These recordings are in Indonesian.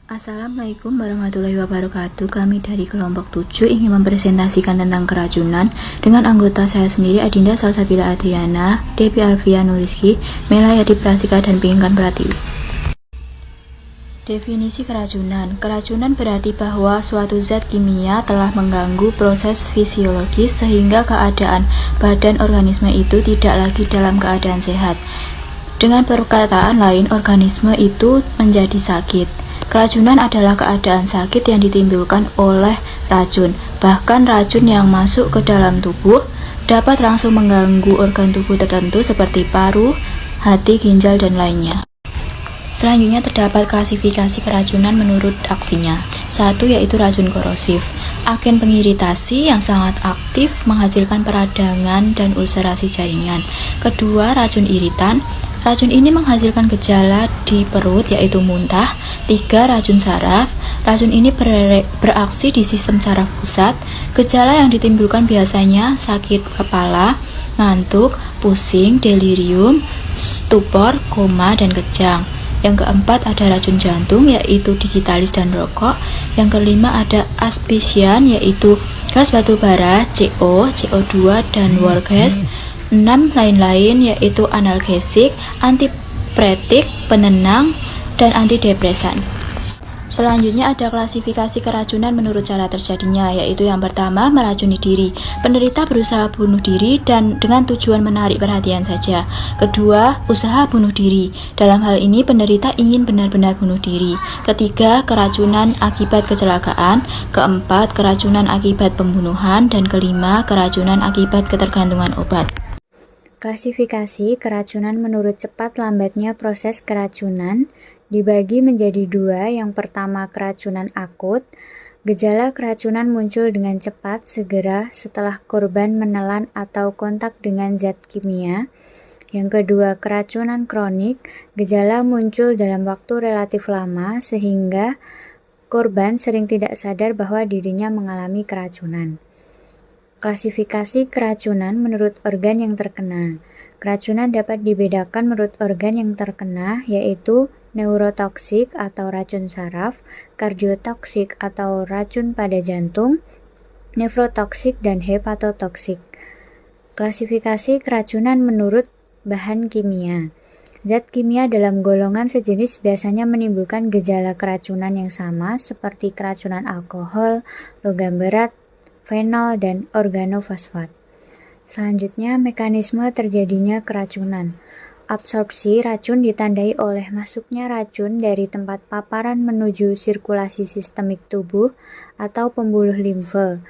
Assalamualaikum warahmatullahi wabarakatuh. Kami dari kelompok 7 ingin mempresentasikan tentang keracunan dengan anggota saya sendiri, Adinda Salsabila Adriana, Devi Alfia Nuriski, Mela Yadi Prastika, dan Pinkan Pratiwi. Definisi keracunan. Keracunan berarti bahwa suatu zat kimia telah mengganggu proses fisiologis sehingga keadaan badan organisme itu tidak lagi dalam keadaan sehat. Dengan perkataan lain, organisme itu menjadi sakit. Keracunan adalah keadaan sakit yang ditimbulkan oleh racun. Bahkan racun yang masuk ke dalam tubuh dapat langsung mengganggu organ tubuh tertentu seperti paru, hati, ginjal, dan lainnya. Selanjutnya terdapat klasifikasi keracunan menurut aksinya. 1. Yaitu racun korosif. Agen pengiritasi yang sangat aktif menghasilkan peradangan dan ulcerasi jaringan. Kedua, racun iritan. Racun ini menghasilkan gejala di perut yaitu muntah. 3. Racun saraf. Racun ini beraksi di sistem saraf pusat. Gejala yang ditimbulkan biasanya sakit kepala, ngantuk, pusing, delirium, stupor, koma, dan kejang. Yang keempat ada racun jantung yaitu digitalis dan rokok. Yang kelima ada asphyxian yaitu gas batu bara, CO, CO2, dan war gas. 6 lain-lain yaitu analgesik, antipiretik, penenang, dan antidepresan. Selanjutnya ada klasifikasi keracunan menurut cara terjadinya, yaitu yang pertama meracuni diri. Penderita berusaha bunuh diri dan dengan tujuan menarik perhatian saja. Kedua, usaha bunuh diri. Dalam hal ini penderita ingin benar-benar bunuh diri. Ketiga, keracunan akibat kecelakaan. Keempat, keracunan akibat pembunuhan. Dan kelima, keracunan akibat ketergantungan obat. Klasifikasi keracunan menurut cepat lambatnya proses keracunan dibagi menjadi dua. Yang pertama keracunan akut. Gejala keracunan muncul dengan cepat segera setelah korban menelan atau kontak dengan zat kimia. Yang kedua keracunan kronik. Gejala muncul dalam waktu relatif lama sehingga korban sering tidak sadar bahwa dirinya mengalami keracunan. Klasifikasi keracunan menurut organ yang terkena. Keracunan dapat dibedakan menurut organ yang terkena, yaitu neurotoksik atau racun saraf, kardiotoksik atau racun pada jantung, nefrotoksik, dan hepatotoksik. Klasifikasi keracunan menurut bahan kimia. Zat kimia dalam golongan sejenis biasanya menimbulkan gejala keracunan yang sama seperti keracunan alkohol, logam berat, fenol, dan organofosfat. Selanjutnya, mekanisme terjadinya keracunan. Absorpsi racun ditandai oleh masuknya racun dari tempat paparan menuju sirkulasi sistemik tubuh atau pembuluh limfe.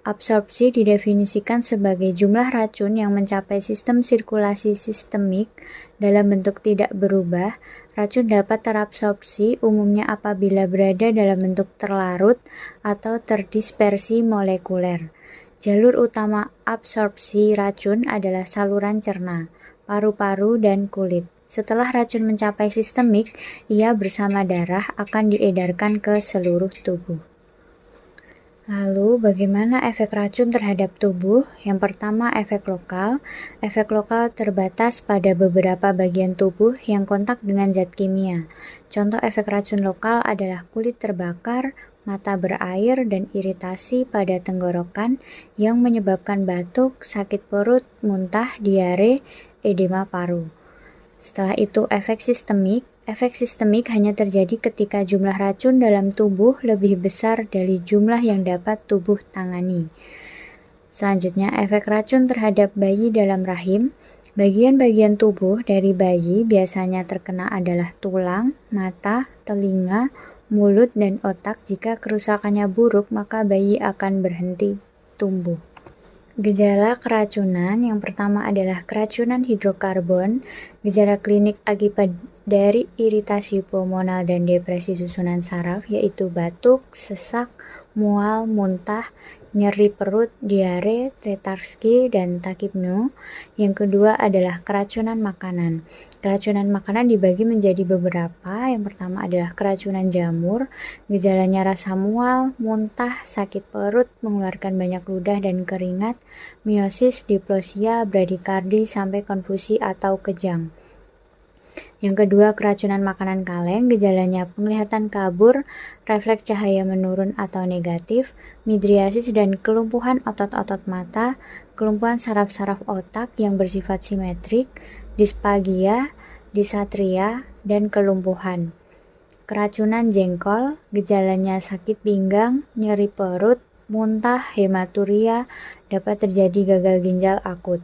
Absorpsi didefinisikan sebagai jumlah racun yang mencapai sistem sirkulasi sistemik dalam bentuk tidak berubah. Racun dapat terabsorpsi umumnya apabila berada dalam bentuk terlarut atau terdispersi molekuler. Jalur utama absorpsi racun adalah saluran cerna, paru-paru, dan kulit. Setelah racun mencapai sistemik, ia bersama darah akan diedarkan ke seluruh tubuh. Lalu, bagaimana efek racun terhadap tubuh? Yang pertama, efek lokal. Efek lokal terbatas pada beberapa bagian tubuh yang kontak dengan zat kimia. Contoh efek racun lokal adalah kulit terbakar, mata berair, dan iritasi pada tenggorokan yang menyebabkan batuk, sakit perut, muntah, diare, edema paru. Setelah itu, efek sistemik. Efek sistemik hanya terjadi ketika jumlah racun dalam tubuh lebih besar dari jumlah yang dapat tubuh tangani. Selanjutnya, efek racun terhadap bayi dalam rahim. Bagian-bagian tubuh dari bayi biasanya terkena adalah tulang, mata, telinga, mulut, dan otak. Jika kerusakannya buruk, maka bayi akan berhenti tumbuh. Gejala keracunan yang pertama adalah keracunan hidrokarbon. Gejala klinik akibat dari iritasi pulmonal dan depresi susunan saraf yaitu batuk, sesak, mual, muntah, nyeri perut, diare, letargi, dan takipno. Yang kedua adalah keracunan makanan. Keracunan makanan dibagi menjadi beberapa. Yang pertama adalah keracunan jamur. Gejalanya rasa mual, muntah, sakit perut, mengeluarkan banyak ludah dan keringat, miosis, diplosia, bradikardi, sampai konfusi atau kejang. Yang kedua, keracunan makanan kaleng, gejalanya penglihatan kabur, refleks cahaya menurun atau negatif, midriasis dan kelumpuhan otot-otot mata, kelumpuhan saraf-saraf otak yang bersifat simetrik, disfagia, disatria, dan kelumpuhan. Keracunan jengkol, gejalanya sakit pinggang, nyeri perut, muntah, hematuria, dapat terjadi gagal ginjal akut.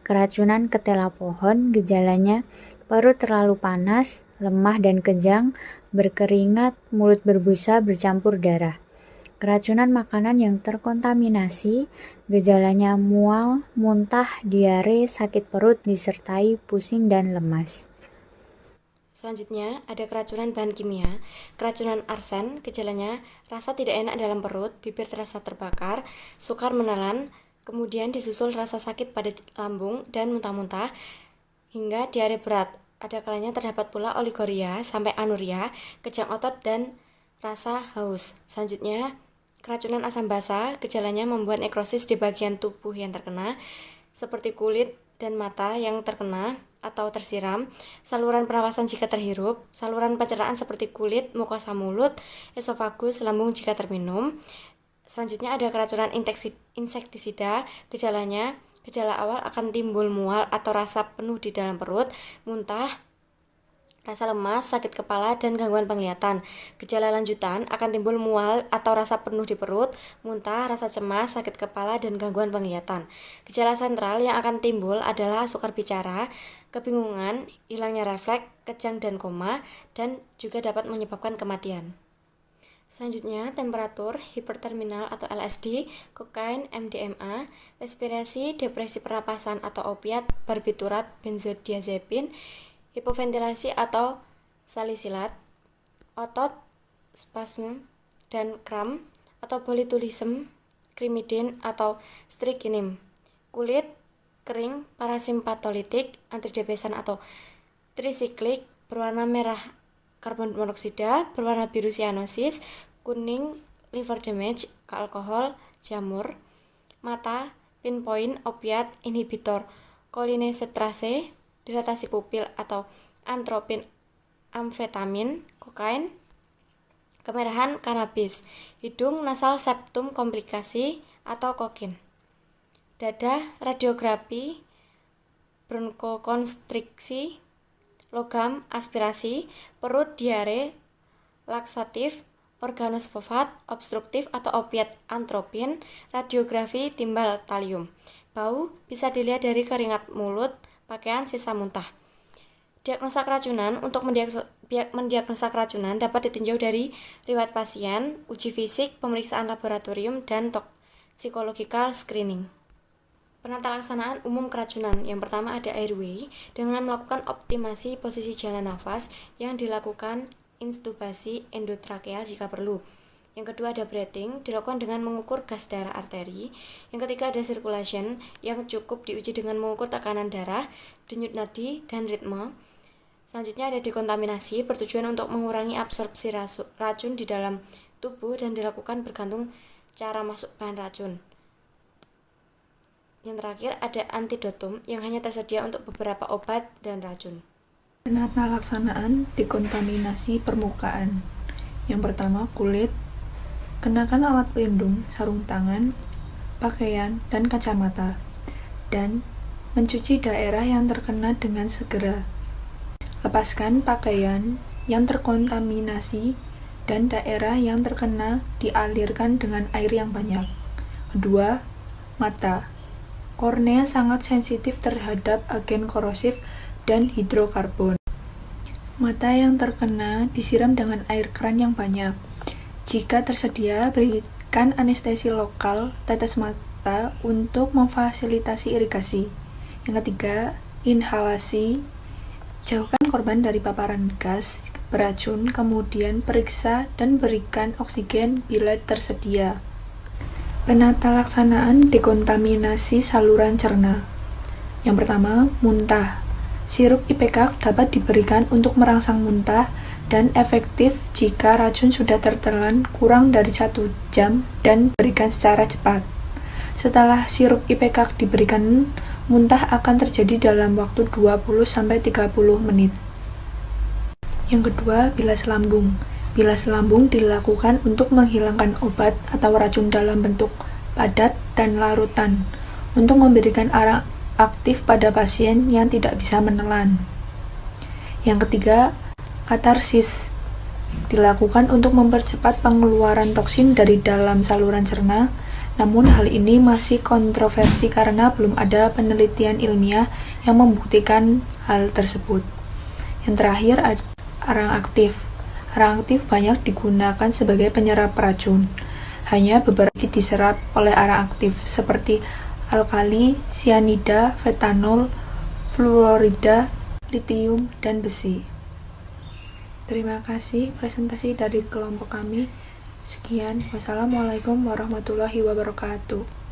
Keracunan ketela pohon, gejalanya perut terlalu panas, lemah dan kejang, berkeringat, mulut berbusa, bercampur darah. Keracunan makanan yang terkontaminasi, gejalanya mual, muntah, diare, sakit perut, disertai pusing dan lemas. Selanjutnya, ada keracunan bahan kimia. Keracunan arsen, gejalanya rasa tidak enak dalam perut, bibir terasa terbakar, sukar menelan, kemudian disusul rasa sakit pada lambung dan muntah-muntah, hingga diare berat. Ada kalanya terdapat pula oliguria sampai anuria, kejang otot, dan rasa haus. Selanjutnya, keracunan asam basa, gejalanya membuat nekrosis di bagian tubuh yang terkena, seperti kulit dan mata yang terkena atau tersiram, saluran pernapasan jika terhirup, saluran pencernaan seperti kulit, mukosa mulut, esofagus, lambung jika terminum. Selanjutnya ada keracunan insektisida, gejala awal akan timbul mual atau rasa penuh di dalam perut, muntah, rasa lemas, sakit kepala, dan gangguan penglihatan. Gejala lanjutan akan timbul mual atau rasa penuh di perut, muntah, rasa cemas, sakit kepala, dan gangguan penglihatan. Gejala sentral yang akan timbul adalah sukar bicara, kebingungan, hilangnya refleks, kejang dan koma, dan juga dapat menyebabkan kematian. Selanjutnya, temperatur, hiperterminal atau LSD, kokain, MDMA, respirasi, depresi pernapasan atau opiat, barbiturat, benzodiazepin, hipoventilasi atau salisilat, otot, spasme, dan kram atau botulism, krimidin atau strychnine, kulit, kering, parasimpatolitik, antidepresan atau trisiklik, berwarna merah karbon monoksida, berwarna biru sianosis, kuning, liver damage, alkohol, jamur, mata, pinpoint, opiat, inhibitor, cholinesterase, dilatasi pupil atau antropin, amfetamin, kokain, kemerahan, kanabis, hidung, nasal, septum, komplikasi atau kokin, dada, radiografi, bronkokonstriksi, logam, aspirasi, perut, diare, laksatif, organus fosfat, obstruktif atau opiat, antropin, radiografi, timbal talium. Bau bisa dilihat dari keringat mulut, pakaian, sisa muntah. Diagnosa keracunan. Untuk mendiagnosa keracunan dapat ditinjau dari riwayat pasien, uji fisik, pemeriksaan laboratorium, dan toxicological screening. Penata laksanaan umum keracunan. Yang pertama ada airway, dengan melakukan optimasi posisi jalan nafas yang dilakukan intubasi endotrakeal jika perlu. Yang kedua ada breathing, dilakukan dengan mengukur gas darah arteri. Yang ketiga ada circulation, yang cukup diuji dengan mengukur tekanan darah, denyut nadi, dan ritme. Selanjutnya ada dekontaminasi, bertujuan untuk mengurangi absorpsi racun di dalam tubuh dan dilakukan bergantung cara masuk bahan racun. Yang terakhir ada antidotum, yang hanya tersedia untuk beberapa obat dan racun. Penata laksanaan dekontaminasi permukaan. Yang pertama kulit, kenakan alat pelindung, sarung tangan, pakaian, dan kacamata, dan mencuci daerah yang terkena dengan segera. Lepaskan pakaian yang terkontaminasi dan daerah yang terkena dialirkan dengan air yang banyak. Kedua, mata. Kornea sangat sensitif terhadap agen korosif dan hidrokarbon. Mata yang terkena disiram dengan air keran yang banyak. Jika tersedia, berikan anestesi lokal tetes mata untuk memfasilitasi irigasi. Yang ketiga, inhalasi. Jauhkan korban dari paparan gas beracun, kemudian periksa dan berikan oksigen bila tersedia. Penata laksanaan dekontaminasi saluran cerna. Yang pertama, muntah. Sirup IPK dapat diberikan untuk merangsang muntah dan efektif jika racun sudah tertelan kurang dari 1 jam dan diberikan secara cepat. Setelah sirup IPK diberikan, muntah akan terjadi dalam waktu 20-30 menit. Yang kedua, bilas lambung. Bilas lambung dilakukan untuk menghilangkan obat atau racun dalam bentuk padat dan larutan, untuk memberikan arang aktif pada pasien yang tidak bisa menelan. Yang ketiga, katarsis dilakukan untuk mempercepat pengeluaran toksin dari dalam saluran cerna, namun hal ini masih kontroversi karena belum ada penelitian ilmiah yang membuktikan hal tersebut. Yang terakhir, arang aktif. Arang aktif banyak digunakan sebagai penyerap racun. Hanya beberapa diserap oleh arang aktif, seperti alkali, sianida, fetanol, fluorida, litium, dan besi. Terima kasih presentasi dari kelompok kami. Sekian, wassalamualaikum warahmatullahi wabarakatuh.